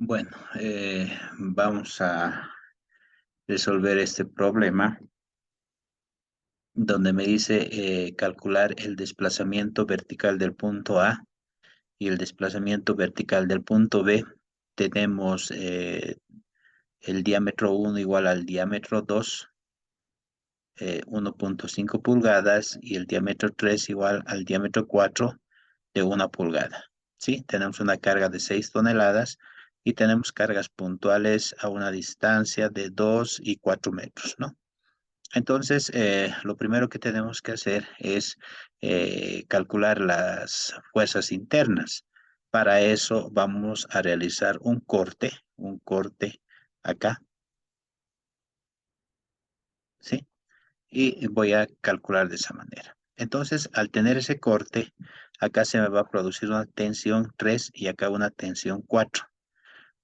Bueno, vamos a resolver este problema donde me dice calcular el desplazamiento vertical del punto A y el desplazamiento vertical del punto B. Tenemos el diámetro 1 igual al diámetro 2, 1.5 pulgadas, y el diámetro 3 igual al diámetro 4 de 1 pulgada. ¿Sí? Tenemos una carga de 6 toneladas y tenemos cargas puntuales a una distancia de 2 y 4 metros, ¿no? Entonces, lo primero que tenemos que hacer es calcular las fuerzas internas. Para eso vamos a realizar un corte acá, ¿sí? Y voy a calcular de esa manera. Entonces, al tener ese corte, acá se me va a producir una tensión 3 y acá una tensión 4.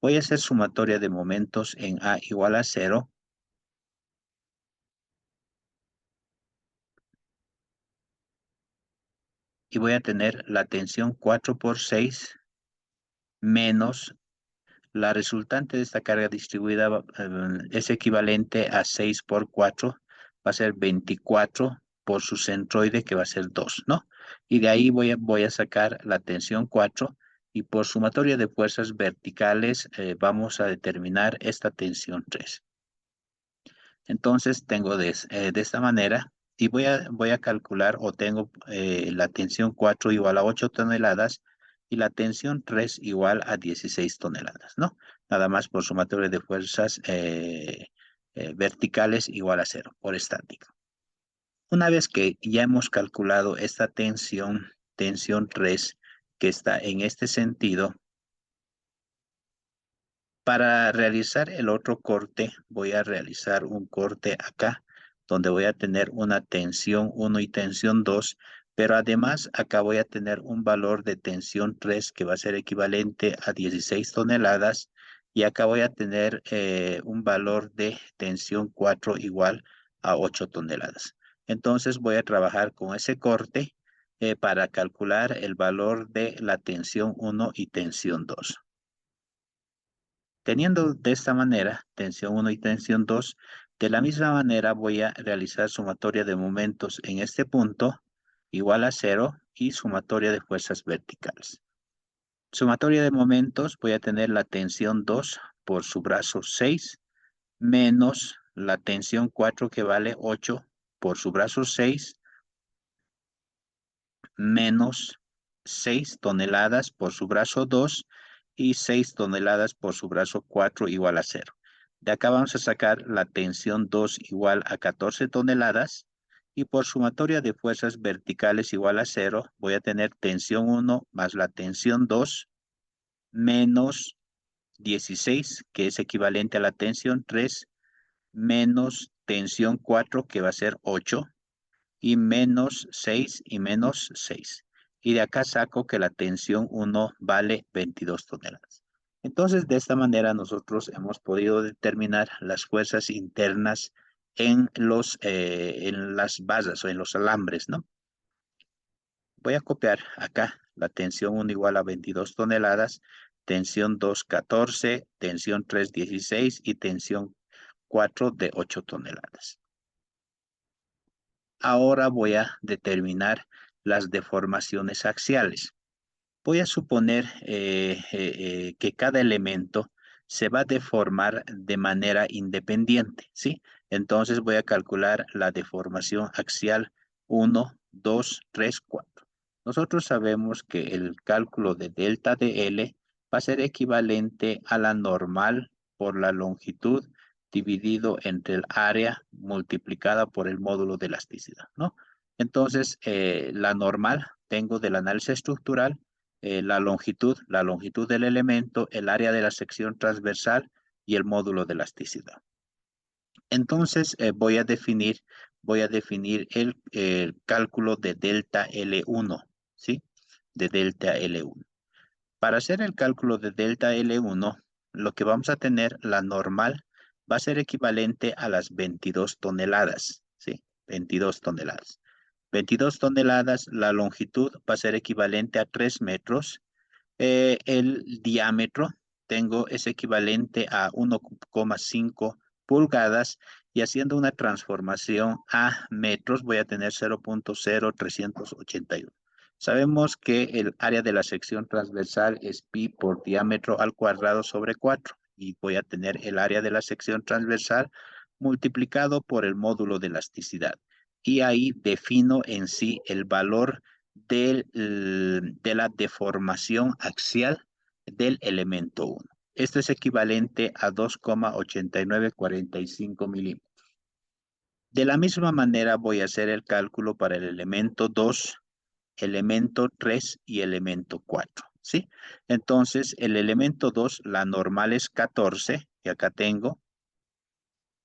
Voy a hacer sumatoria de momentos en A igual a 0. Y voy a tener la tensión 4 por 6 menos la resultante de esta carga distribuida, es equivalente a 6 por 4, va a ser 24 por su centroide, que va a ser 2, ¿no? Y de ahí voy a sacar la tensión 4, y por sumatoria de fuerzas verticales vamos a determinar esta tensión 3. Entonces tengo de esta manera, y voy a calcular, o tengo la tensión 4 igual a 8 toneladas y la tensión 3 igual a 16 toneladas, ¿no? Nada más por sumatoria de fuerzas verticales igual a 0 por estático. Una vez que ya hemos calculado esta tensión 3, que está en este sentido, para realizar el otro corte, voy a realizar un corte acá, donde voy a tener una tensión 1 y tensión 2, pero además acá voy a tener un valor de tensión 3 que va a ser equivalente a 16 toneladas, y acá voy a tener un valor de tensión 4 igual a 8 toneladas. Entonces voy a trabajar con ese corte para calcular el valor de la tensión 1 y tensión 2. Teniendo de esta manera tensión 1 y tensión 2, de la misma manera voy a realizar sumatoria de momentos en este punto igual a 0 y sumatoria de fuerzas verticales. Sumatoria de momentos, voy a tener la tensión 2 por su brazo 6 menos la tensión 4, que vale 8 por su brazo 6, menos 6 toneladas por su brazo 2 y 6 toneladas por su brazo 4 igual a 0. De acá vamos a sacar la tensión 2 igual a 14 toneladas, y por sumatoria de fuerzas verticales igual a 0 voy a tener tensión 1 más la tensión 2 menos 16, que es equivalente a la tensión 3, menos tensión 4, que va a ser 8, y menos 6 y menos 6. Y de acá saco que la tensión 1 vale 22 toneladas. Entonces, de esta manera nosotros hemos podido determinar las fuerzas internas en las basas o en los alambres, ¿no? Voy a copiar acá la tensión 1 igual a 22 toneladas, tensión 2 14, tensión 3 16 y tensión 4 de 8 toneladas. Ahora voy a determinar las deformaciones axiales. Voy a suponer que cada elemento se va a deformar de manera independiente, ¿sí? Entonces voy a calcular la deformación axial 1, 2, 3, 4. Nosotros sabemos que el cálculo de delta de L va a ser equivalente a la normal por la longitud dividido entre el área multiplicada por el módulo de elasticidad, ¿no? Entonces, la normal tengo del análisis estructural, la longitud del elemento, el área de la sección transversal y el módulo de elasticidad. Entonces, voy a definir el cálculo de delta L1, ¿sí? De delta L1. Para hacer el cálculo de delta L1, lo que vamos a tener, la normal, va a ser equivalente a las 22 toneladas, ¿sí? 22 toneladas. 22 toneladas, la longitud va a ser equivalente a 3 metros. El diámetro es equivalente a 1,5 pulgadas y haciendo una transformación a metros voy a tener 0,0381. Sabemos que el área de la sección transversal es pi por diámetro al cuadrado sobre 4 y voy a tener el área de la sección transversal multiplicado por el módulo de elasticidad. Y ahí defino en sí el valor de la deformación axial del elemento 1. Esto es equivalente a 2,8945 milímetros. De la misma manera voy a hacer el cálculo para el elemento 2, elemento 3 y elemento 4, ¿sí? Entonces, el elemento 2, la normal es 14, que acá tengo.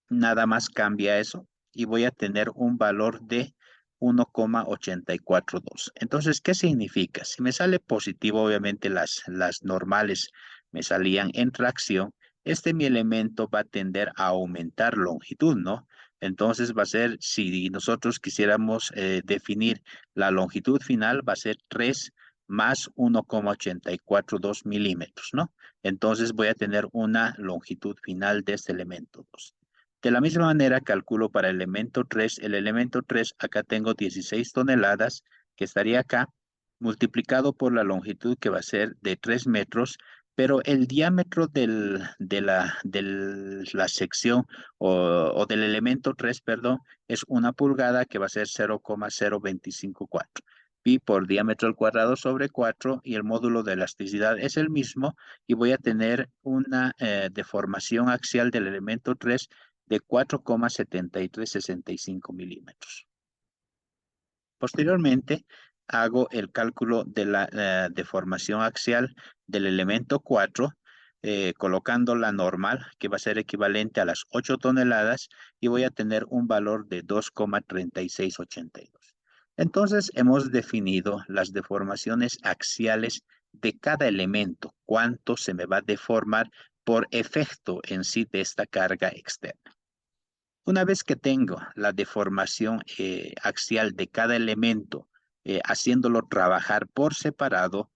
Nada más cambia eso y voy a tener un valor de 1,842. Entonces, ¿qué significa? Si me sale positivo, obviamente las normales me salían en tracción. Mi elemento va a tender a aumentar longitud, ¿no? Entonces va a ser, si nosotros quisiéramos definir la longitud final, va a ser 3 más 1,842 milímetros, ¿no? Entonces voy a tener una longitud final de este elemento 2. De la misma manera calculo para el elemento 3. El elemento 3, acá tengo 16 toneladas, que estaría acá, multiplicado por la longitud que va a ser de 3 metros, pero el diámetro de la sección o del elemento 3, perdón, es 1 pulgada, que va a ser 0,0254. Pi por diámetro al cuadrado sobre 4 y el módulo de elasticidad es el mismo y voy a tener una deformación axial del elemento 3 de 4,7365 milímetros. Posteriormente, hago el cálculo de la deformación axial del elemento 4, colocando la normal, que va a ser equivalente a las 8 toneladas, y voy a tener un valor de 2,3682. Entonces, hemos definido las deformaciones axiales de cada elemento, cuánto se me va a deformar por efecto en sí de esta carga externa. Una vez que tengo la deformación axial de cada elemento, haciéndolo trabajar por separado,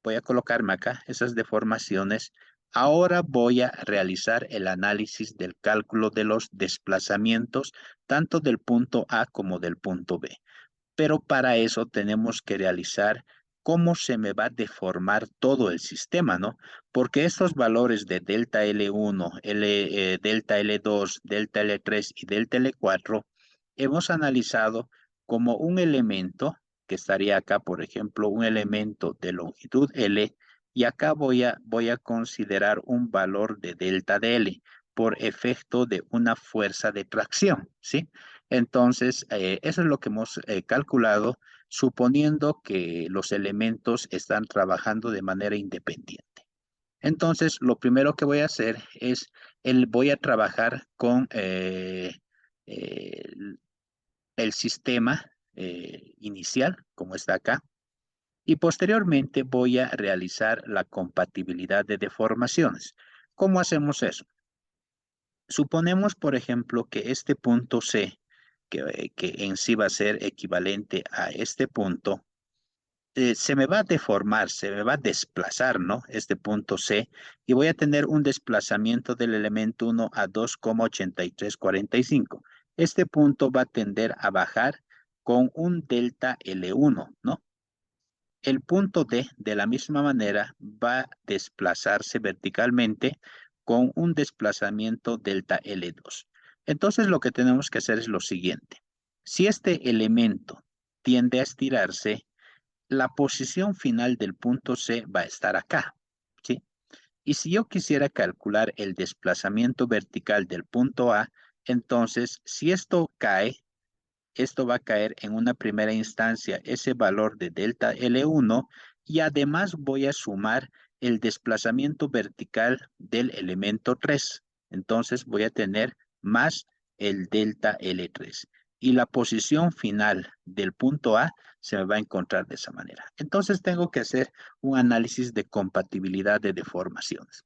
voy a colocarme acá esas deformaciones. Ahora voy a realizar el análisis del cálculo de los desplazamientos, tanto del punto A como del punto B. Pero para eso tenemos que realizar cómo se me va a deformar todo el sistema, ¿no? Porque estos valores de delta L1, delta L2, delta L3 y delta L4 hemos analizado como un elemento que estaría acá, por ejemplo, un elemento de longitud L, y acá voy a considerar un valor de delta de L por efecto de una fuerza de tracción, ¿sí? Entonces, eso es lo que hemos calculado, suponiendo que los elementos están trabajando de manera independiente. Entonces, lo primero que voy a hacer es, voy a trabajar con el sistema inicial, como está acá, y posteriormente voy a realizar la compatibilidad de deformaciones. ¿Cómo hacemos eso? Suponemos, por ejemplo, que este punto C, que en sí va a ser equivalente a este punto, se me va a deformar, se me va a desplazar, ¿no? Este punto C, y voy a tener un desplazamiento del elemento 1 a 2,8345. Este punto va a tender a bajar con un delta L1, ¿no? El punto D, de la misma manera, va a desplazarse verticalmente con un desplazamiento delta L2. Entonces, lo que tenemos que hacer es lo siguiente. Si este elemento tiende a estirarse, la posición final del punto C va a estar acá, ¿sí? Y si yo quisiera calcular el desplazamiento vertical del punto A, entonces, si esto cae, esto va a caer en una primera instancia ese valor de delta L1 y además voy a sumar el desplazamiento vertical del elemento 3. Entonces voy a tener más el delta L3. Y la posición final del punto A se me va a encontrar de esa manera. Entonces tengo que hacer un análisis de compatibilidad de deformaciones.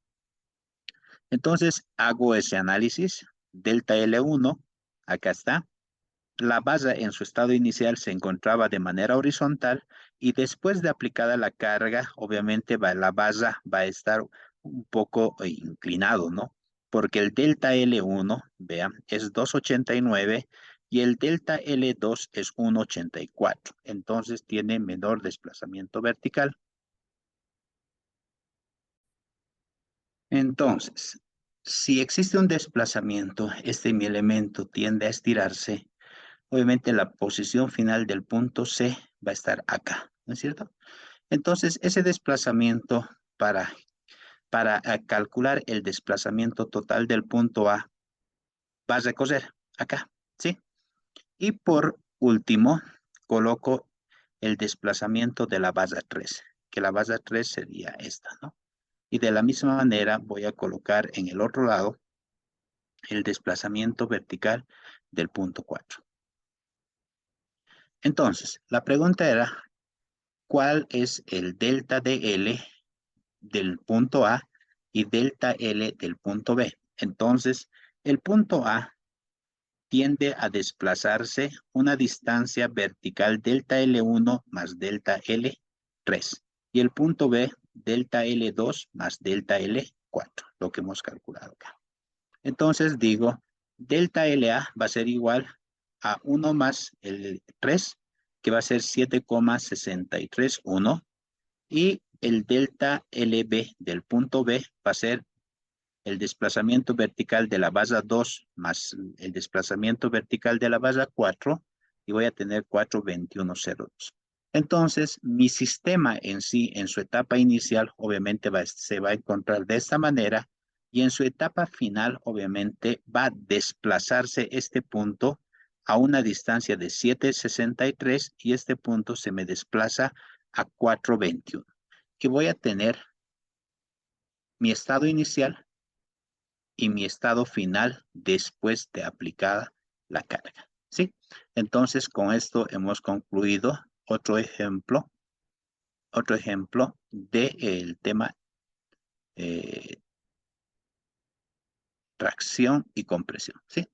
Entonces hago ese análisis, delta L1, acá está. La base en su estado inicial se encontraba de manera horizontal y después de aplicada la carga, obviamente la base va a estar un poco inclinado, ¿no? Porque el delta L1, vean, es 2,89 y el delta L2 es 1,84. Entonces tiene menor desplazamiento vertical. Entonces, si existe un desplazamiento, este mi elemento tiende a estirarse, obviamente la posición final del punto C va a estar acá, ¿no es cierto? Entonces, ese desplazamiento para calcular el desplazamiento total del punto A, va a recorrer acá, ¿sí? Y por último, coloco el desplazamiento de la base 3, que la base 3 sería esta, ¿no? Y de la misma manera voy a colocar en el otro lado el desplazamiento vertical del punto 4. Entonces, la pregunta era, ¿cuál es el delta de L del punto A y delta L del punto B? Entonces, el punto A tiende a desplazarse una distancia vertical delta L1 más delta L3 y el punto B delta L2 más delta L4, lo que hemos calculado acá. Entonces digo, delta LA va a ser igual a 1 más el 3, que va a ser 7,631, y el delta LB del punto B va a ser el desplazamiento vertical de la base 2 más el desplazamiento vertical de la base 4, y voy a tener 4,2102. Entonces, mi sistema en sí, en su etapa inicial, obviamente se va a encontrar de esta manera, y en su etapa final, obviamente, va a desplazarse este punto a una distancia de 7,63 y este punto se me desplaza a 4,21. Y voy a tener mi estado inicial y mi estado final después de aplicada la carga. ¿Sí? Entonces, con esto hemos concluido otro ejemplo del tema tracción y compresión. ¿Sí?